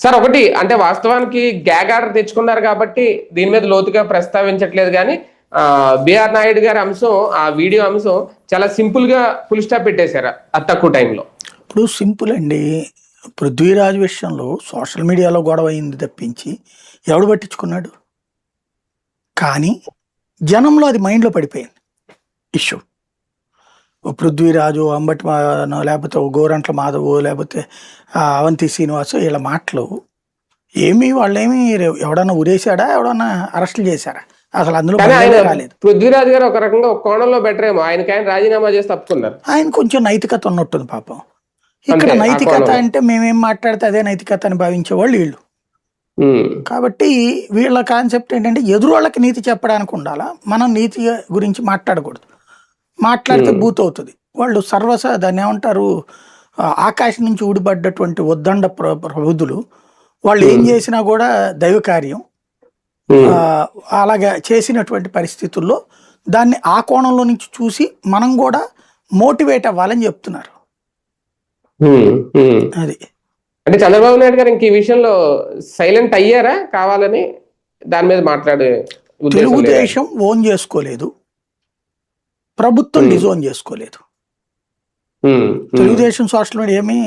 Sir ఒకటి అంటే వాస్తవానికి గ్యాగ్ ఆర్డర్ తెచ్చుకున్నారు కాబట్టి దీని మీద లోతుగా ప్రస్తావించట్లేదు కానీ బిఆర్ నాయుడు గారి అంశం, ఆ వీడియో అంశం చాలా సింపుల్ గా ఫుల్ స్టాప్ పెట్టేశారు ఆ తక్కువ టైంలో. ఇప్పుడు సింపుల్ అండి. పృథ్వీరాజ్ విషయంలో సోషల్ మీడియాలో గొడవ అయింది తప్పించి ఎవడు పట్టించుకున్నాడు? కానీ జనంలో అది మైండ్లో పడిపోయింది ఇష్యూ. ఓ పృథ్వీరాజు, అంబటి లేకపోతే ఓ గోరంట్ల మాధవ్, లేకపోతే అవంతి శ్రీనివాసు, వీళ్ళ మాటలు ఏమి వాళ్ళేమి ఎవడన్నా ఉరేశాడా, ఎవడన్నా అరెస్టులు చేశారా? అసలు అందులో రాలేదు. పృథ్వీరాజ్ గారు ఒక రకంగా ఒక కోణంలో బెటర్ ఏమో, ఆయన రాజీనామా చేసి తప్పుకున్నారు. ఆయన కొంచెం నైతికత ఉన్నట్టుంది పాపం. ఇక్కడ నైతికత అంటే మేమేం మాట్లాడితే అదే నైతికత అని భావించేవాళ్ళు వీళ్ళు. కాబట్టి వీళ్ళ కాన్సెప్ట్ ఏంటంటే ఎదురు వాళ్ళకి నీతి చెప్పడానికి ఉండాలా, మనం నీతి గురించి మాట్లాడకూడదు. మాట్లాడితే బూత్ అవుతుంది. వాళ్ళు దాన్ని ఏమంటారు, ఆకాశం నుంచి ఊడిపడ్డటువంటి ఉద్దండ ప్రబుద్ధులు. వాళ్ళు ఏం చేసినా కూడా దైవ కార్యం. అలాగా చేసినటువంటి పరిస్థితుల్లో దాన్ని ఆ కోణంలో నుంచి చూసి మనం కూడా మోటివేట్ అవ్వాలని చెప్తున్నారు. అది అంటే చంద్రబాబు నాయుడు గారు ఇంక ఈ విషయంలో సైలెంట్ అయ్యారా కావాలని? దాని మీద మాట్లాడే తెలుగుదేశం ఓన్ చేసుకోలేదు, ప్రభుత్వం డిజోన్ చేసుకోలేదు. తెలుగుదేశం సోషల్ మీడియా ఏమీ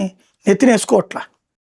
నెత్తినేసుకోవట్లా.